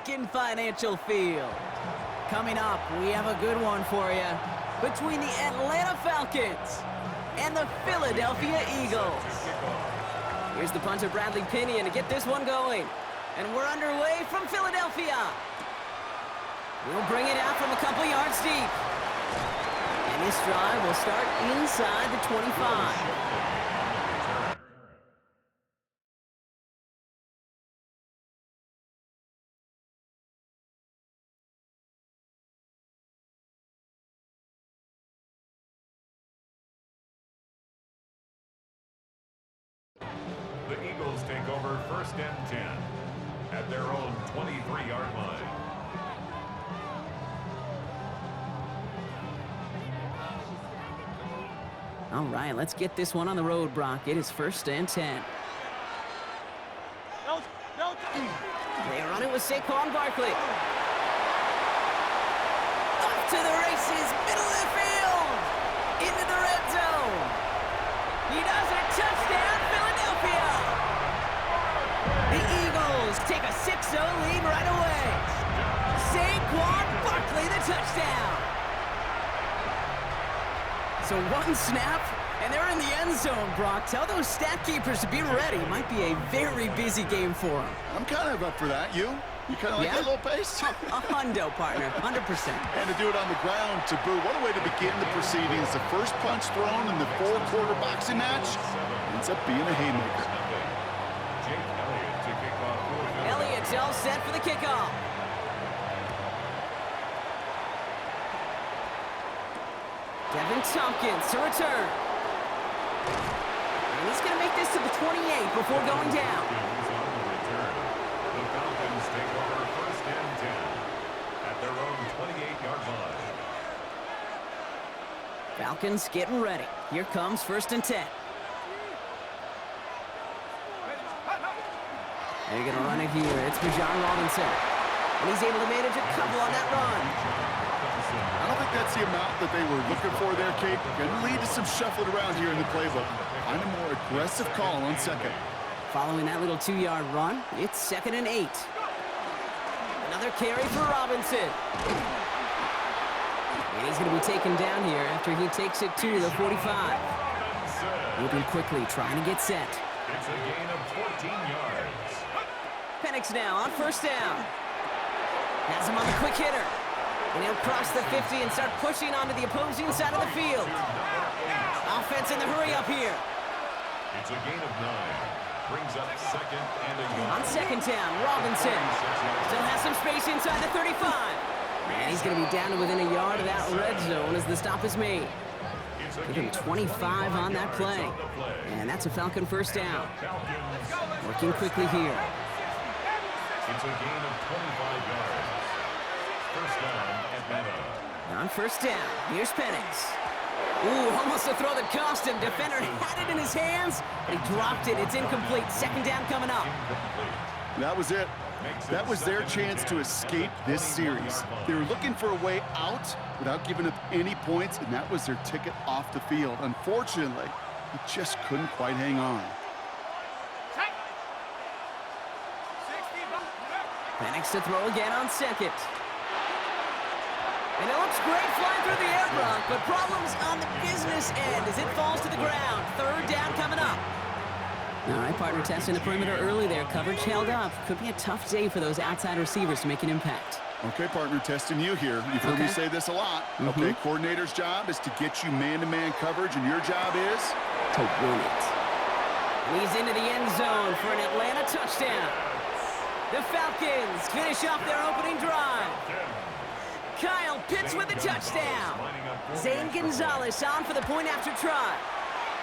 Lincoln Financial Field. Coming up, we have a good one for you between the Atlanta Falcons and the Philadelphia Eagles. Here's the punter, Bradley Pinion, to get this one going. And we're underway from Philadelphia. We'll bring it out from a couple yards deep. And this drive will start inside the 25. The Eagles take over 1st and 10 at their own 23-yard line. All right, let's get this one on the road, Brock. It is 1st and 10. They run it with Saquon Barkley. Off to the races, middle of the field, into the red zone. He does it, touchdown, Philadelphia. The Eagles take a 6-0 lead right away. Saquon Barkley, the touchdown. So one snap, and they're in the end zone, Brock. Tell those stat keepers to be ready. Might be a very busy game for them. I'm kind of up for that. You kind of like that little pace? A hundo, partner, 100%. And to do it on the ground, to boot. What a way to begin the proceedings. The first punch thrown in the 4-quarter boxing match ends up being a haymaker. Elliott's all set for the kickoff. Devin Tompkins to return. And he's going to make this to the 28 before going down. The Falcons take over 1st and 10 at their own 28-yard line. Falcons getting ready. Here comes 1st and 10. They're going to run it here. It's Bijan Robinson. And he's able to manage a couple on that run. I don't think that's the amount that they were looking for there, Kate. Going to lead to some shuffling around here in the playbook. Find a more aggressive call on second. Following that little 2-yard run, it's 2nd and 8. Another carry for Robinson. And he's going to be taken down here after he takes it to the 45. Moving quickly, trying to get set. It's a gain of 14 yards. Penix now on 1st down. Has him on the quick hitter. And he'll cross the 50 and start pushing onto the opposing side of the field. Offense in the hurry up here. It's a gain of 9. Brings up 2nd and a yard. On 2nd down, Robinson still has some space inside the 35. And he's going to be down to within a yard of that red zone as the stop is made. Give him 25 on that play. And that's a Falcon 1st down. Working quickly here. It's a gain of 25 yards. 1st down, Atlanta. On 1st down, here's Penix. Ooh, almost a throw that cost him. Defender had it in his hands, but he dropped it. It's incomplete. 2nd down coming up. That was it. That was their chance to escape this series. They were looking for a way out without giving up any points, and that was their ticket off the field. Unfortunately, he just couldn't quite hang on. Penix to throw again on 2nd. And it looks great flying through the air, Brock, but problems on the business end as it falls to the ground. 3rd down coming up. All right, partner, testing the perimeter early there. Coverage held up. Could be a tough day for those outside receivers to make an impact. Okay, partner, testing you here. You've heard me say this a lot. Okay, coordinator's job is to get you man-to-man coverage, and your job is? To win it. And he's into the end zone for an Atlanta touchdown. The Falcons finish off their opening drive. Kyle Pitts with a touchdown. Zane Gonzalez on for the point after try.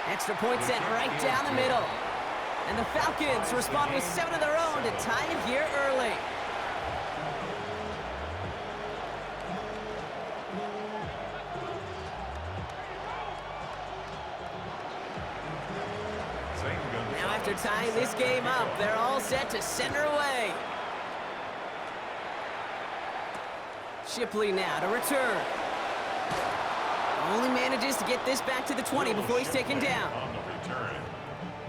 Extra point sent right down the middle. And the Falcons respond with 7 of their own to tie it here early. Now after tying this game up, they're all set to send her away. Shipley now to return. Only manages to get this back to the 20 before he's taken down. On the return,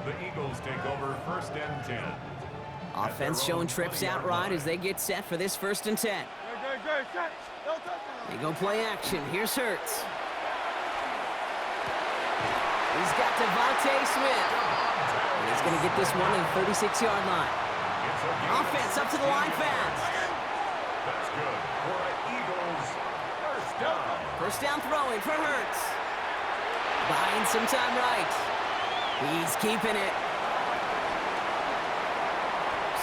the Eagles take over 1st and 10 Offense showing trips out right as they get set for this 1st and 10. They go play action. Here's Hurts. He's got Devontae Smith. And he's going to get this one to the 36-yard line. Offense up to the line fast. That's good for an Eagles first down. First down throwing for Hurts. Buying some time right. He's keeping it.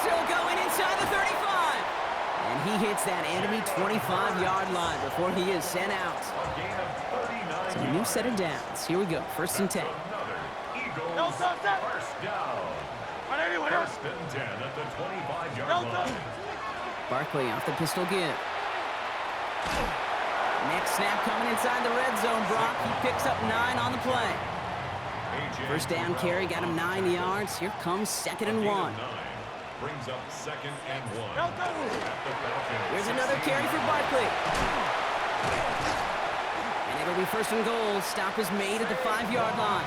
Still going inside the 35. And he hits that enemy 25-yard line before he is sent out. So a new set of downs. Here we go. 1st and 10. Eagles first down. First and 10 at the 25-yard line. Barkley off the pistol give. Next snap coming inside the red zone, Brock. He picks up 9 on the play. First down carry got him 9 yards. Here comes 2nd and 1. Brings up 2nd and 1. Here's another carry for Barkley. And it'll be 1st and goal. Stop is made at the 5-yard line.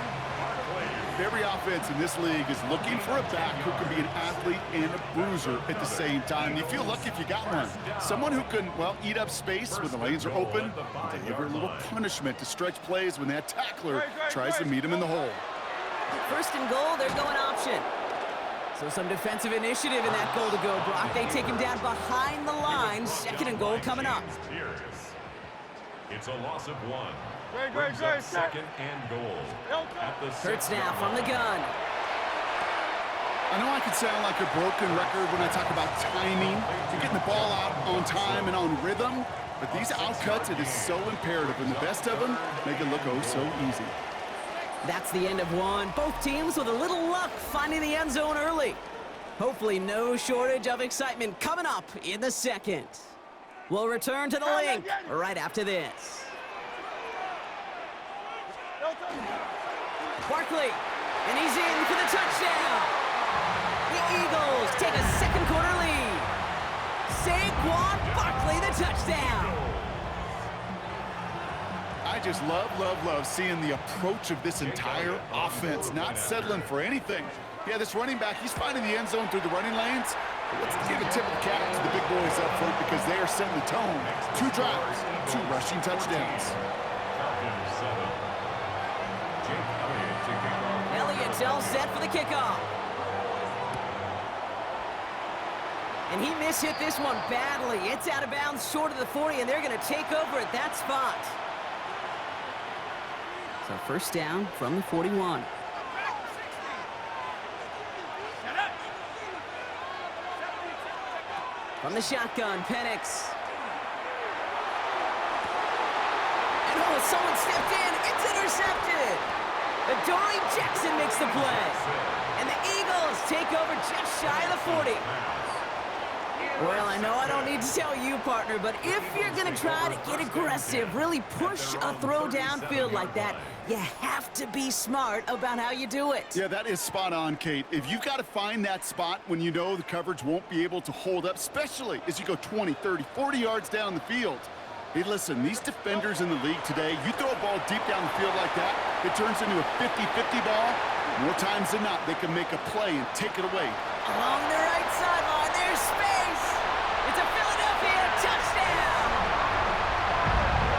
Every offense in this league is looking for a back who can be an athlete and a bruiser at the same time. You feel lucky if you got one. Someone who can, well, eat up space when the lanes are open and deliver a little punishment to stretch plays when that tackler tries to meet him in the hole. 1st and goal, they're going option. So some defensive initiative in that goal to go, Brock. They take him down behind the line. 2nd and goal coming up. It's a loss of 1. Brings up 2nd and goal. Hurts now from the gun. I know I could sound like a broken record when I talk about timing and getting the ball out on time and on rhythm, but these outcuts, it is so imperative, and the best of them make it look oh so easy. That's the end of one. Both teams with a little luck finding the end zone early. Hopefully no shortage of excitement coming up in the 2nd. We'll return to the link right after this. Barkley, and he's in for the touchdown. The Eagles take a 2nd quarter lead. Saquon Barkley, the touchdown. I just love seeing the approach of this entire offense, not settling for anything. Yeah, this running back, he's finding the end zone through the running lanes. But let's give a tip of the cap to the big boys up front because they are setting the tone. 2 drives, 2 rushing touchdowns. Elliott's all set for the kickoff. And he mishit this one badly. It's out of bounds short of the 40, and they're going to take over at that spot. So 1st down from the 41. From the shotgun, Penix. And oh, someone stepped in. It's intercepted. Adoree Jackson makes the play. And the Eagles take over just shy of the 40. Well, I know I don't need to tell you, partner, but if you're going to try to get aggressive, really push a throw downfield like that, you have to be smart about how you do it. Yeah, that is spot on, Kate. If you've got to find that spot when you know the coverage won't be able to hold up, especially as you go 20, 30, 40 yards down the field. Hey, listen, these defenders in the league today, you throw a ball deep down the field like that, it turns into a 50-50 ball. More times than not, they can make a play and take it away. Along the right sideline, there's space. It's a Philadelphia touchdown.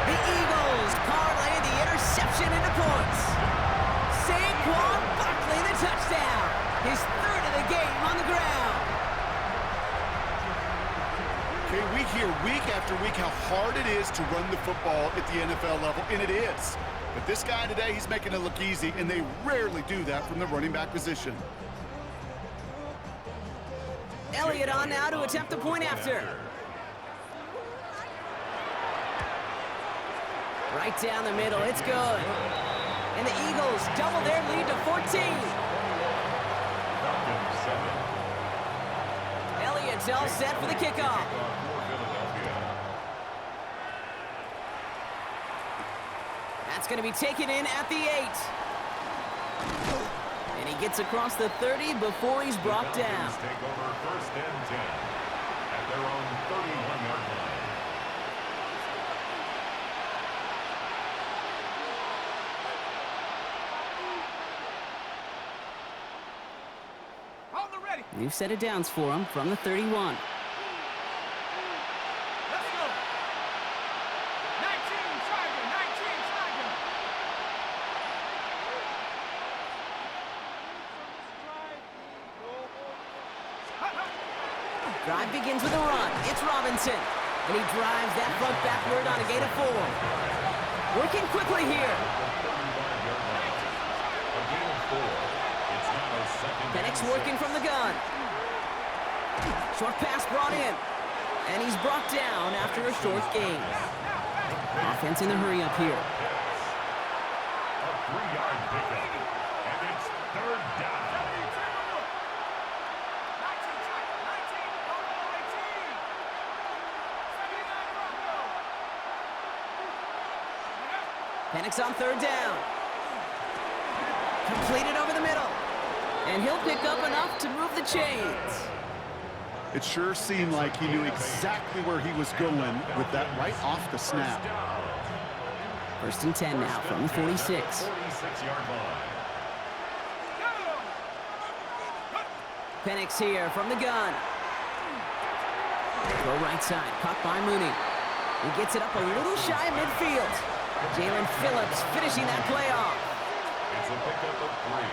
The Eagles parlay the interception into points. Saquon Barkley, the touchdown. His 3rd of the game on the ground. Okay, we hear week after week how hard it is to run the football at the NFL level, and it is. But this guy today, he's making it look easy, and they rarely do that from the running back position. Elliott on now to attempt the point after. Right down the middle, it's good. And the Eagles double their lead to 14. Elliott's all set for the kickoff. That's going to be taken in at the 8. And he gets across the 30 before he's brought down. Take over 1st and 10 at their own 31-yard line. On the ready. New set of downs for him from the 31. Drive begins with a run. It's Robinson. And he drives that front backward on a gain of 4. Working quickly here. Penix working from the gun. Short pass brought in. And he's brought down after a short gain. Offense in the hurry up here. A 3-yard pickup. And it's third down. Penix on third down. Completed over the middle. And he'll pick up enough to move the chains. It sure seemed like he knew exactly where he was going with that right off the snap. First and 10 now from the 46. 46-yard line. Penix here from the gun. Throw right side, caught by Mooney. He gets it up a little shy of midfield. Jalen Phillips finishing that play off. It's a pickup of 3.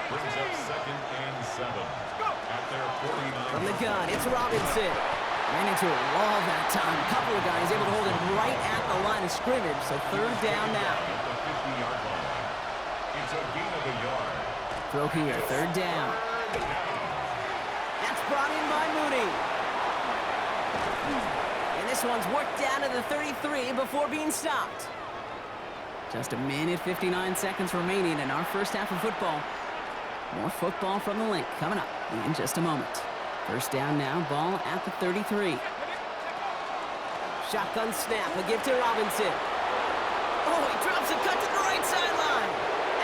Brings up second and 7. At their 49. From the gun, it's Robinson. Ran into a wall that time. A couple of guys able to hold it right at the line of scrimmage. So third down now. At the 50-yard line. It's a gain of a yard. Throw here, third down. That's brought in by Mooney. And this one's worked down to the 33 before being stopped. Just a minute, 59 seconds remaining in our first half of football. More football from the link coming up in just a moment. First down now, ball at the 33. Shotgun snap, a give to Robinson. Oh, he drops a cut to the right sideline.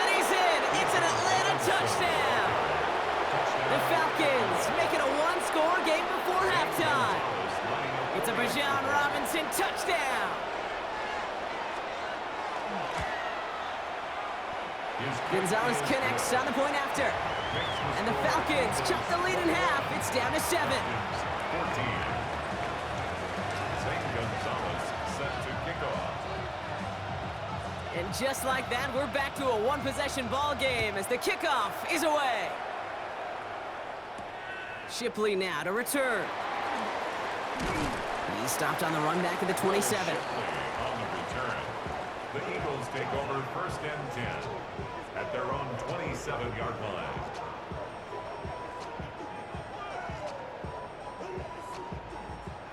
And he's in. It's an Atlanta touchdown. The Falcons make it a one-score game before halftime. It's a Bijan Robinson touchdown. Gonzalez connects on the point after. And the Falcons chop the lead in half. It's down to 7. 14. St. Gonzalez set to kick off. And just like that, we're back to a one-possession ball game as the kickoff is away. Shipley now to return. He stopped on the run back at the 27. On the return. The Eagles take over first and 10 at their own 27-yard line.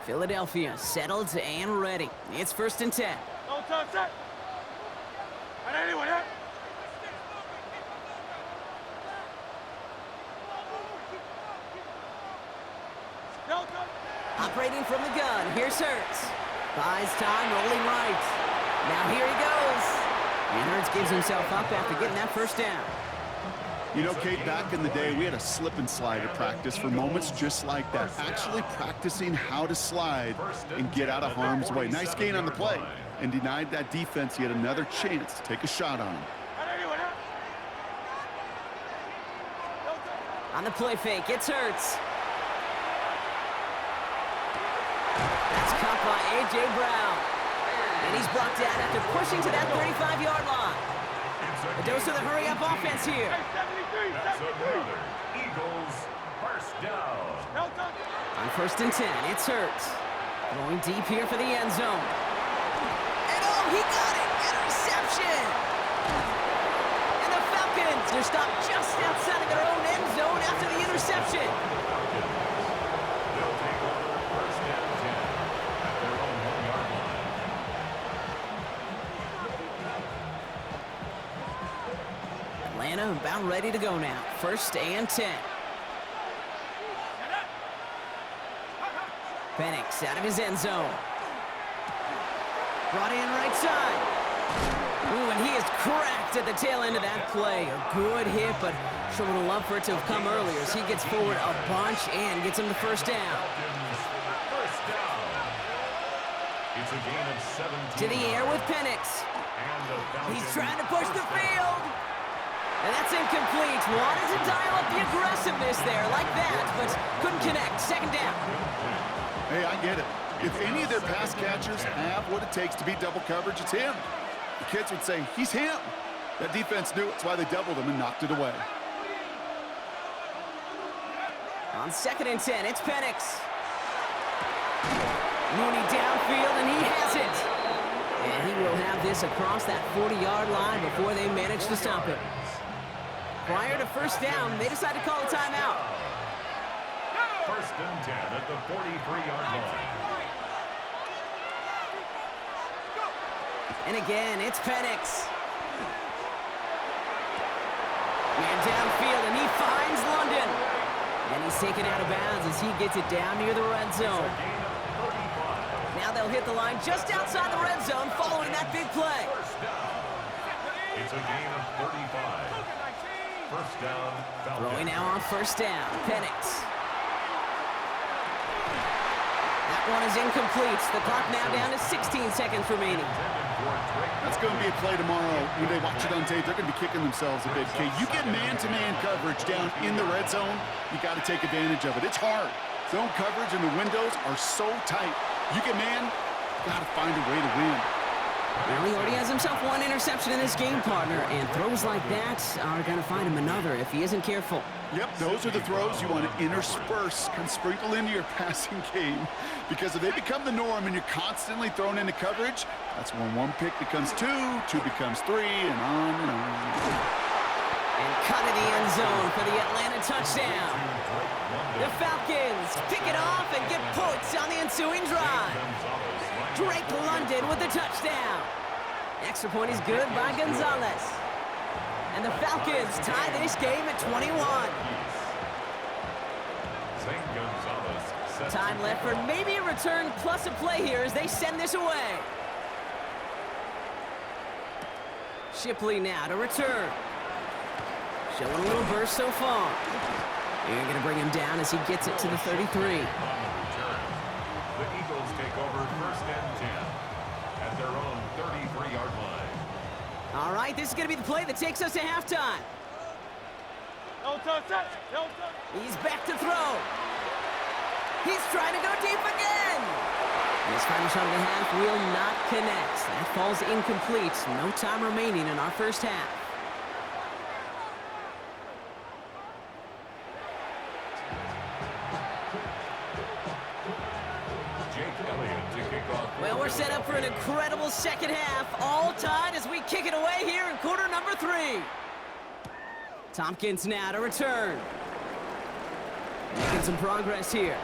Philadelphia settled and ready. It's first and 10. No time set. And anyone here? No time. Operating from the gun, here's Hurts. Buys time, rolling right. Now here he goes. And Hurts gives himself up after getting that first down. You know, Kate, back in the day, we had a slip and slide at practice for moments just like that. Actually practicing how to slide and get out of harm's way. Nice gain on the play. And denied that defense yet another chance to take a shot on him. And anyone here? No time. On the play fake, it's Hurts. That's caught by A.J. Brown. And he's brought down after pushing to that 35-yard line. A dose of the hurry-up offense here. Hey, 73, That's 73. another Eagles first down. No time. On first and 10, it's Hurts. Going deep here for the end zone. And oh, he got it! Interception! And the Falcons are stopped just outside of their own end zone after the interception. They'll take over first and 10 at their own 1-yard line. Atlanta about ready to go now. First and 10. Penix out of his end zone. Brought in right side. Ooh, and he is cracked at the tail end of that play. A good hit, but sure would have loved for it to have come earlier as he gets forward a bunch and gets him the first down. First down. It's a gain of 17. To the air with Penix. And the Falcons He's trying to push the field. And that's incomplete. Wanted to dial up the aggressiveness there like that, but couldn't connect. Second down. Hey, I get it. If any of their pass catchers have what it takes to beat double coverage, it's him. The kids would say, he's him. That defense knew it. That's why they doubled him and knocked it away. On 2nd and 10, it's Penix. Mooney downfield, and he has it. And he will have this across that 40-yard line before they manage to stop it. Prior to first down, they decide to call a timeout. 1st and 10 at the 43-yard line. And again, it's Penix. Man downfield, and he finds London. And he's taken out of bounds as he gets it down near the red zone. Now they'll hit the line just outside the red zone following that big play. It's a gain of 35. First down, Falcons. Throwing now on first down, Penix. That one is incomplete. The clock now down to 16 seconds remaining. That's going to be a play tomorrow. When they watch it on tape, they're going to be kicking themselves a bit. Okay, you get man-to-man coverage down in the red zone, you got to take advantage of it. It's hard. Zone coverage and the windows are so tight. You get man, you got to find a way to win. Well, he already has himself one interception in this game, partner, and throws like that are going to find him another if he isn't careful. Yep, those are the throws you want to intersperse, kind of sprinkle into your passing game. Because if they become the norm and you're constantly thrown into coverage, that's when one pick becomes two becomes three, and on and on. And cut in the end zone for the Atlanta touchdown. The Falcons pick it off and get points on the ensuing drive. Drake London with the touchdown. Extra point is good by Gonzalez. And the Falcons tie this game at 21. Time left for maybe a return plus a play here as they send this away. Shipley now to return. Showing a little burst so far. They're going to bring him down as he gets it to the 33. The Eagles take over 1st and 10 at their own 33-yard line. All right, this is going to be the play that takes us to halftime. He's back to throw. He's trying to go deep again. This final shot of the half will not connect. That falls incomplete. No time remaining in our first half. Well, we're set up for an incredible second half. All tied as we kick it away here in quarter number 3. Tompkins now to return. Making some progress here.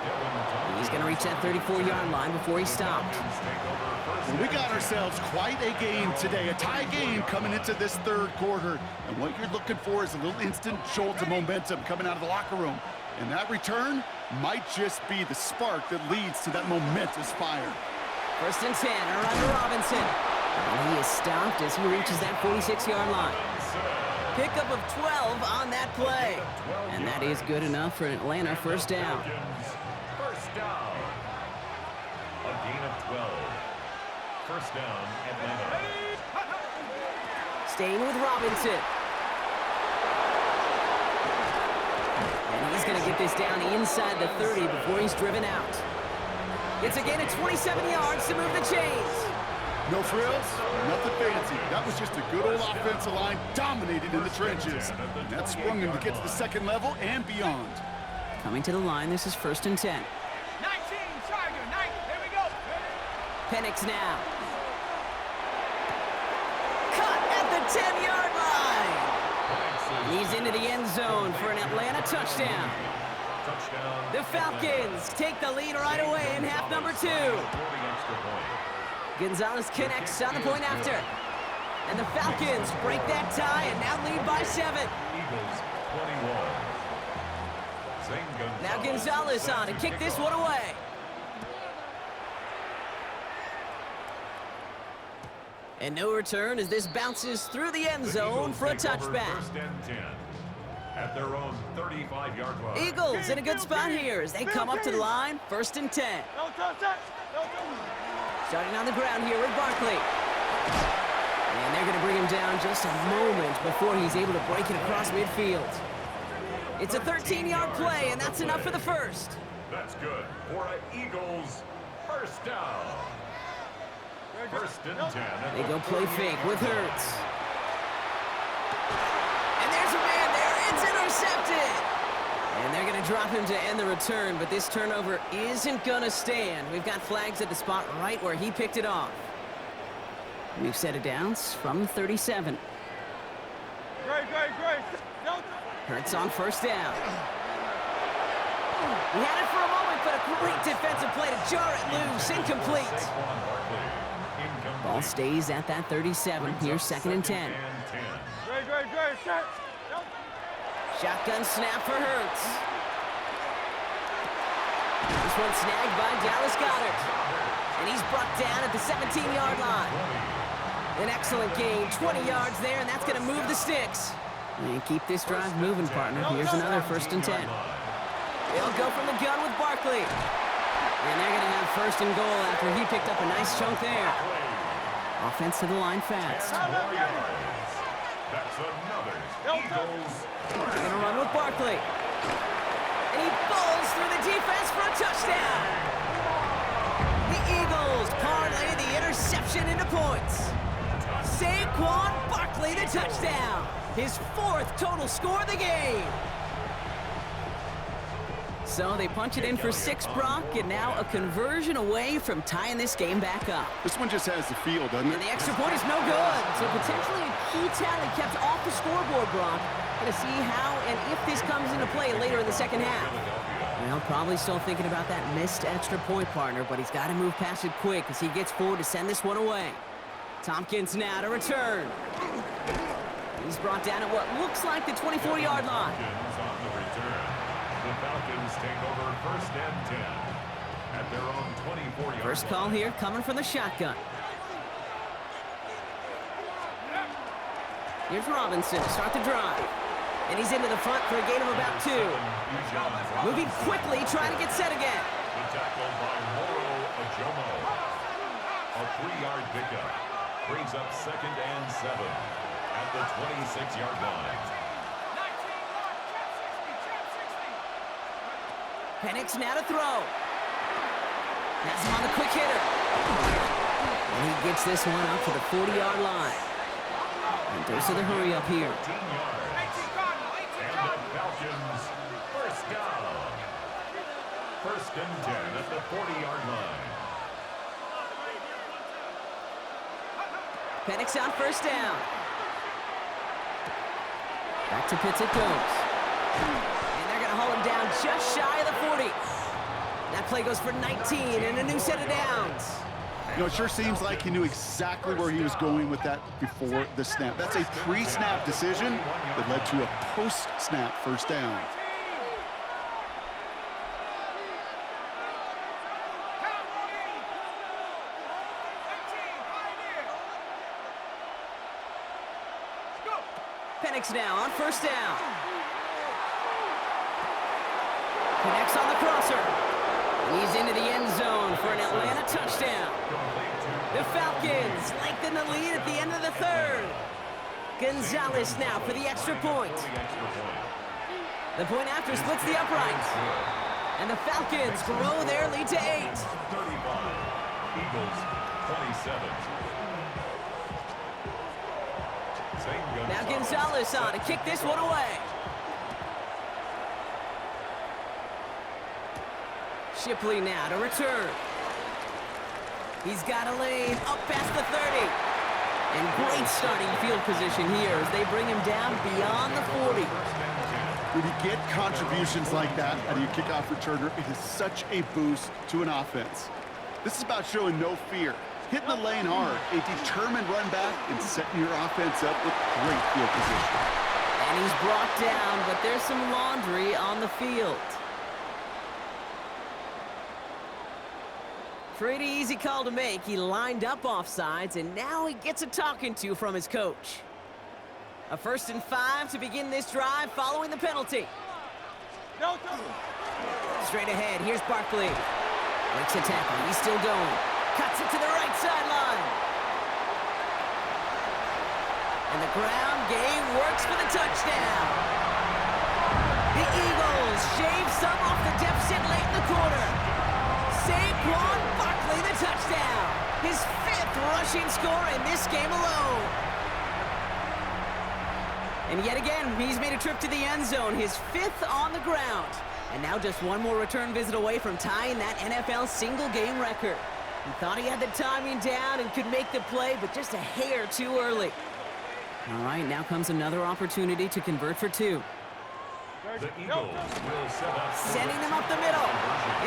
He's going to reach that 34-yard line before he stopped. Well, we got ourselves quite a game today, a tie game coming into this third quarter. And what you're looking for is a little instant jolt of momentum coming out of the locker room. And that return might just be the spark that leads to that momentous fire. 1st and 10, around to Robinson. And he is stopped as he reaches that 46-yard line. Pickup of 12 on that play. And that is good enough for an Atlanta first down. First down. A gain of 12. First down, Atlanta. Staying with Robinson. And he's going to get this down inside the 30 before he's driven out. It's a gain of 27 yards to move the chains. No frills, nothing fancy. That was just a good old offensive line dominated in the trenches. And that sprung him to get to the second level and beyond. Coming to the line, this is 1st and 10. 19, Charger, 9, here we go. Penix now. Cut at the 10-yard line. And he's into the end zone for an Atlanta touchdown. The Falcons take the lead right away in half number 2. Gonzalez connects on the point after. And the Falcons break that tie and now lead by 7. Eagles 21. Now Gonzalez on to kick this one away. And no return as this bounces through the end zone for a touchback. 1st and 10 at their own 35-yard line. Eagles in a good spot here as they come up to the line, 1st and 10. Starting on the ground here with Barkley. And they're going to bring him down just a moment before he's able to break it across midfield. It's a 13-yard play, and that's enough for the first. That's good for an Eagles first down. First and 10. They go play fake with Hurts. And there's a man there. It's intercepted. And they're going to drop him to end the return, but this turnover isn't going to stand. We've got flags at the spot right where he picked it off. We've set it down from 37. Great. Hurts on first down. He had it for a moment, but a great defensive play to jar it loose. Incomplete. Ball stays at that 37. Here's second and 10. Great. Set. Shotgun snap for Hurts. This one snagged by Dallas Goedert. And he's brought down at the 17-yard line. An excellent gain, 20 yards there, and that's going to move the sticks. And keep this drive moving, partner. Here's another first and 10. They'll go from the gun with Barkley. And they're going to have first and goal after he picked up a nice chunk there. Offense to the line fast. That's another Eagles. They're going to run with Barkley. And he bowls through the defense for a touchdown. The Eagles parlay the interception into points. Saquon Barkley, the touchdown. His fourth total score of the game. So they punch it in for 6, Brock, and now a conversion away from tying this game back up. This one just has the feel, doesn't it? And the extra point is no good. So potentially a key tally kept off the scoreboard, Brock. Going to see how and if this comes into play later in the second half. Well, probably still thinking about that missed extra point, partner, but he's got to move past it quick as he gets forward to send this one away. Tompkins now to return. He's brought down at what looks like the 24-yard line. On the return. The Falcons take over first and 10 at their own 24-yard First line. call here coming from the shotgun. Here's Robinson to start the drive. And he's into the front for a gain of about 2. Moving quickly, trying to get set again. The tackle by Moro Ajomo. A 3-yard pickup brings up second and 7 at the 26-yard line. Penix now to throw. That's him on the quick hitter. And he gets this one up to the 40-yard line. And goes to the hurry up here. 18 yards. And the Falcons first down. First and 10 at the 40-yard line. Penix on first down. Back to Pitts it goes. And they're going to haul him down just shy of the 40. That play goes for 19 and a new set of downs. You know, it sure seems like he knew exactly where he was going with that before the snap. That's a pre-snap decision that led to a post-snap first down. Penix now on first down. Connects on the crosser. He's into the end zone for an Atlanta touchdown. The Falcons lengthen the lead at the end of the third. Gonzalez now for the extra point. The point after splits the uprights. And the Falcons grow their lead to 8. 35. Eagles 27. Now Gonzalez on to kick this one away. Shipley now to return. He's got a lane up past the 30. And great starting field position here as they bring him down beyond the 40. When you get contributions like that out of your kickoff returner, it is such a boost to an offense. This is about showing no fear, hitting the lane hard, a determined run back, and setting your offense up with great field position. And he's brought down, but there's some laundry on the field. Pretty easy call to make. He lined up offsides, and now he gets a talking to from his coach. A 1st and 5 to begin this drive following the penalty. Straight ahead, here's Barkley. Breaks a tackle, he's still going. Cuts it to the right sideline. And the ground game works for the touchdown. The Eagles shave some off the deficit late in the quarter. Saquon Barkley, the touchdown. His 5th rushing score in this game alone. And yet again, he's made a trip to the end zone, his 5th on the ground. And now just one more return visit away from tying that NFL single-game record. He thought he had the timing down and could make the play, but just a hair too early. All right, now comes another opportunity to convert for 2. The Eagles will set up. Sending him up the middle.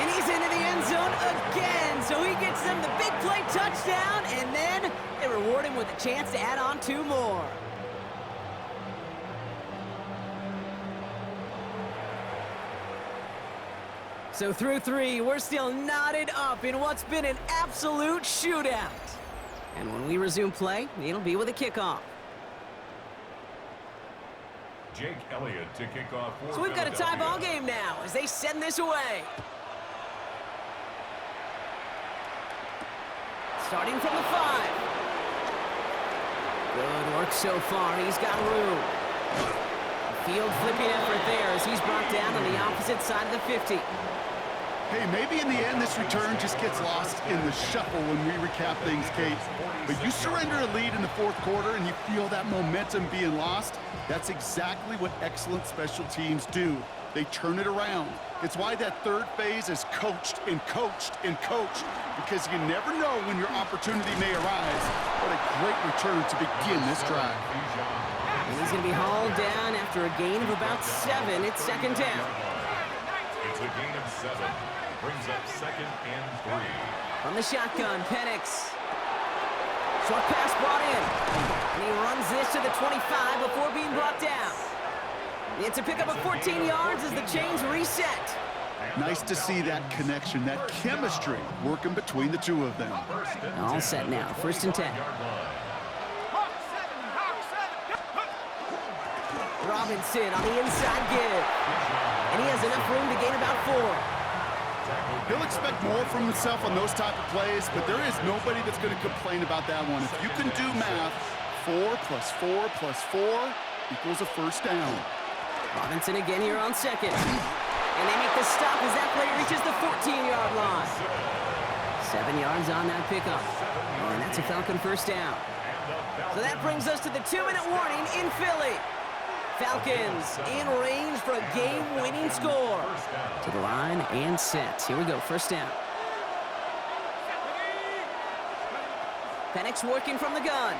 And he's into the end zone again. So he gets them the big play touchdown, and then they reward him with a chance to add on 2 more. So through 3, we're still knotted up in what's been an absolute shootout. And when we resume play, it'll be with a kickoff. Jake Elliott to kick off. So we've got a tie ball game now as they send this away. Starting from the 5. Good work so far. He's got room. Field flipping effort there as he's brought down on the opposite side of the 50. Hey, maybe in the end this return just gets lost in the shuffle when we recap things, Kate. But you surrender a lead in the 4th quarter and you feel that momentum being lost. That's exactly what excellent special teams do. They turn it around. It's why that 3rd phase is coached and coached and coached, because you never know when your opportunity may arise. What a great return to begin this drive. And he's going to be hauled down after a gain of about 7. It's 2nd down. It's a gain of 7. Brings up 2nd and 3. From the shotgun, Penix. Short pass brought in. And he runs this to the 25 before being brought down. It's a pickup of 14 yards as the chains reset. Nice to see that connection, that chemistry working between the 2 of them. All set now, 1st and 10. Robinson on the inside give. And he has enough room to gain about 4. He'll expect more from himself on those type of plays, but there is nobody that's going to complain about that one. If you can do math, 4 + 4 + 4 equals a 1st down. Robinson again here on 2nd. And they make the stop as that play reaches the 14-yard line. 7 yards on that pickup. And that's a Falcon 1st down. So that brings us to the 2-minute warning in Philly. Falcons in range for a game-winning score. To the line and set. Here we go, 1st down. Penix working from the gun.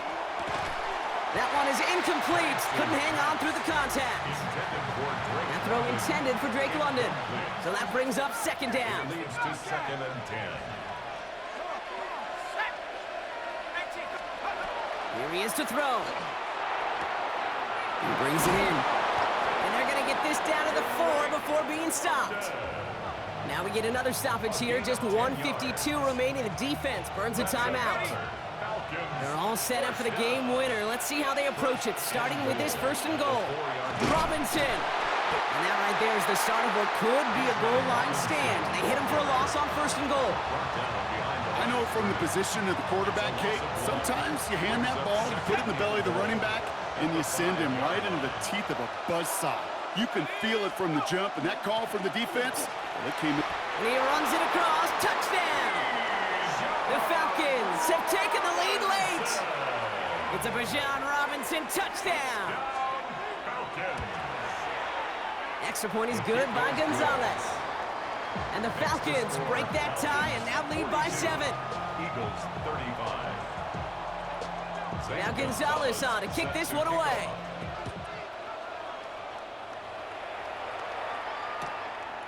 That one is incomplete. Couldn't hang on through the contact. That throw intended for Drake London. So that brings up 2nd down. Leads to 2nd and 10. Here he is to throw. He brings it in. And they're going to get this down to the 4 before being stopped. Now we get another stoppage here. Just 1:52 remaining. The defense burns a timeout. They're all set up for the game winner. Let's see how they approach it, starting with this 1st and goal. Robinson. And that right there is the start of what could be a goal line stand. They hit him for a loss on 1st and goal. I know from the position of the quarterback, Kate, sometimes you hand that ball, you put it in the belly of the running back, and you send him right into the teeth of a buzzsaw. You can feel it from the jump, and that call from the defense, well, it came in. And he runs it across. Touchdown! The Falcons have taken the lead late. It's a Bijan Robinson touchdown. Extra point is good by Gonzalez. And the Falcons break that tie and now lead by 7. Eagles 35. Now Gonzalez on to kick this one away.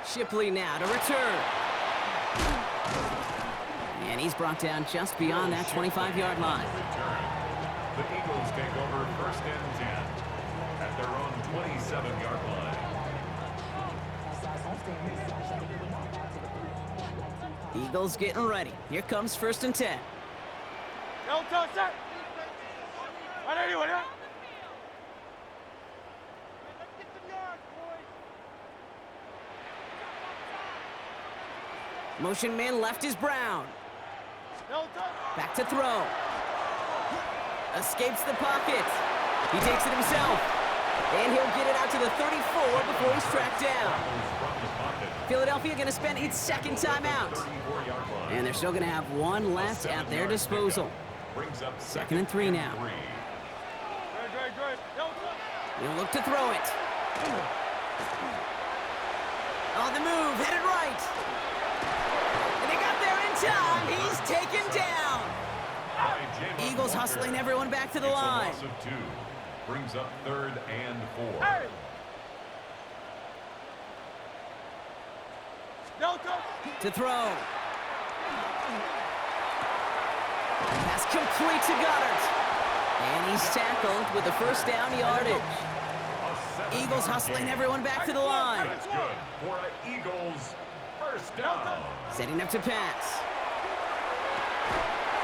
Shipley now to return. And he's brought down just beyond that 25-yard line. The Eagles take over 1st and 10 at their own 27-yard line. Eagles getting ready. Here comes 1st and 10. Don't touch that. Right anyway, huh? Motion man left is Brown. Don't touch. Back to throw. Escapes the pocket. He takes it himself. And he'll get it out to the 34 before he's tracked down. Philadelphia going to spend its second timeout. And they're still going to have one left at their disposal. Second and 3 now. He'll look to throw it. On the move, headed right. And they got there in time. He's taken down. Eagles hustling everyone back to the line. Brings up 3rd and 4. Hey! To throw. Pass complete to Goddard. And he's tackled with the first down yardage. Eagles hustling everyone back to the line. That's good for an Eagles first down. Setting up to pass.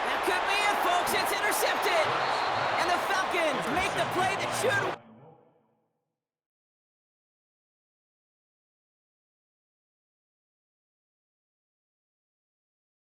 That could be it, folks. It's intercepted. And the Falcons make the play that should